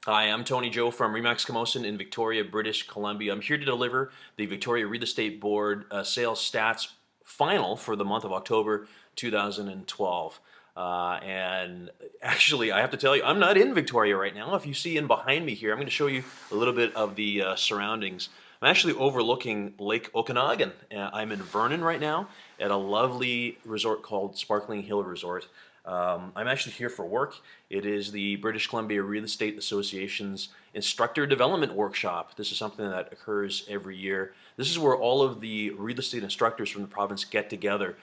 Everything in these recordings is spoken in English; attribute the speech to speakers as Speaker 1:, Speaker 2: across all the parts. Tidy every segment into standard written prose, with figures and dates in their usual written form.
Speaker 1: Hi, I'm Tony Joe from Remax Camosun in Victoria, British Columbia. I'm here to deliver the Victoria Real Estate Board sales stats final for the month of October 2012. And actually, I have to tell you, I'm not in Victoria right now. If you see in behind me here, I'm going to show you a little bit of the surroundings. I'm actually overlooking Lake Okanagan. I'm in Vernon right now at a lovely resort called Sparkling Hill Resort. I'm actually here for work. It is the British Columbia Real Estate Association's Instructor Development Workshop. This is something that occurs every year. This is where all of the real estate instructors from the province get together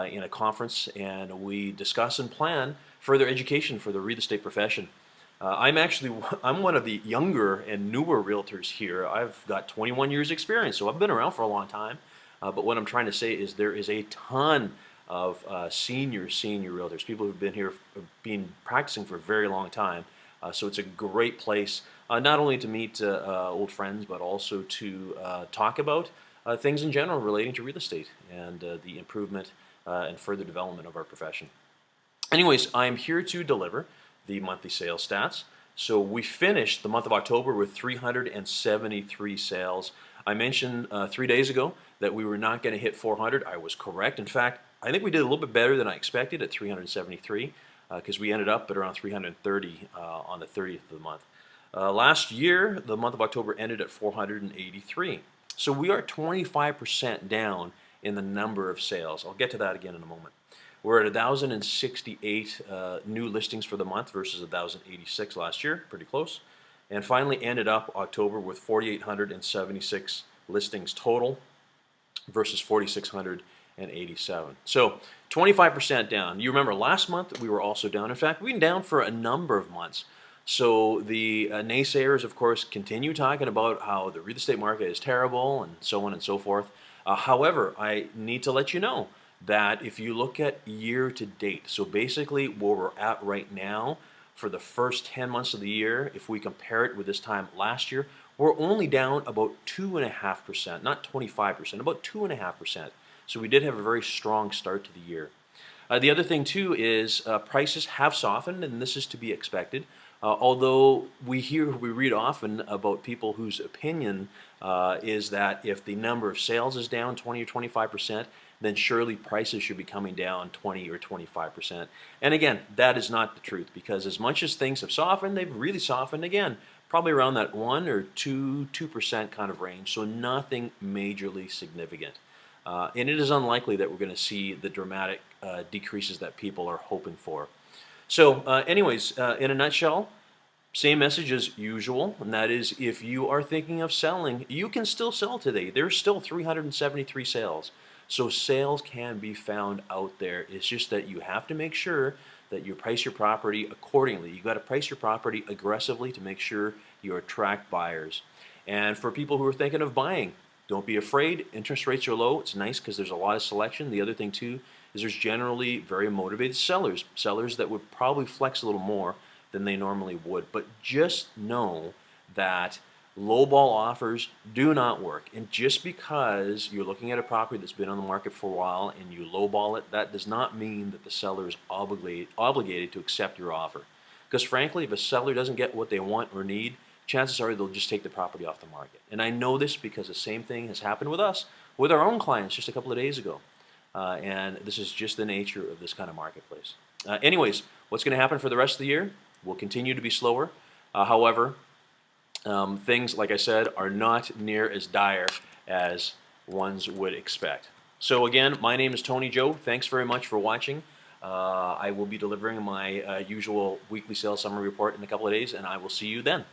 Speaker 1: in a conference, and we discuss and plan further education for the real estate profession. I'm one of the younger and newer realtors here. I've got 21 years experience, so I've been around for a long time. But what I'm trying to say is there is a ton of senior realtors, people who've been here, been practicing for a very long time. So it's a great place, not only to meet old friends, but also to talk about things in general relating to real estate and the improvement and further development of our profession. Anyways, I'm here to deliver the monthly sales stats. So we finished the month of October with 373 sales. I mentioned 3 days ago that we were not going to hit 400. I was correct. In fact, I think we did a little bit better than I expected at 373 because we ended up at around 330 on the 30th of the month. Last year, the month of October ended at 483. So we are 25% down in the number of sales. I'll get to that again in a moment. We're at 1,068 new listings for the month versus 1,086 last year, pretty close. And finally ended up October with 4,876 listings total versus 4,687. So 25% down. You remember last month we were also down. In fact, we've been down for a number of months. So the naysayers, of course, continue talking about how the real estate market is terrible and so on and so forth. However, I need to let you know that if you look at year to date, so basically where we're at right now for the first 10 months of the year, if we compare it with this time last year, we're only down about 2.5%, not 25%, about 2.5%. So we did have a very strong start to the year. The other thing too is prices have softened, and this is to be expected. Although we read often about people whose opinion is that if the number of sales is down 20 or 25%, then surely prices should be coming down 20 or 25%. And again, that is not the truth, because as much as things have softened, they've really softened again, probably around that 1 or 2% kind of range, so nothing majorly significant. And it is unlikely that we're going to see the dramatic decreases that people are hoping for. So anyways, in a nutshell, same message as usual, and that is if you are thinking of selling, you can still sell today. There's still 373 sales. So sales can be found out there. It's just that you have to make sure that you price your property accordingly. You've got to price your property aggressively to make sure you attract buyers. And for people who are thinking of buying, don't be afraid. Interest rates are low. It's nice because there's a lot of selection. The other thing too is there's generally very motivated sellers that would probably flex a little more than they normally would. But just know that lowball offers do not work. And just because you're looking at a property that's been on the market for a while and you lowball it, that does not mean that the seller is obligated to accept your offer. Because frankly, if a seller doesn't get what they want or need, chances are they'll just take the property off the market. And I know this because the same thing has happened with us, with our own clients just a couple of days ago. And this is just the nature of this kind of marketplace. Anyways, what's going to happen for the rest of the year? We'll continue to be slower. However, things, like I said, are not near as dire as ones would expect. So again, my name is Tony Joe. Thanks very much for watching. I will be delivering my usual weekly sales summary report in a couple of days, and I will see you then.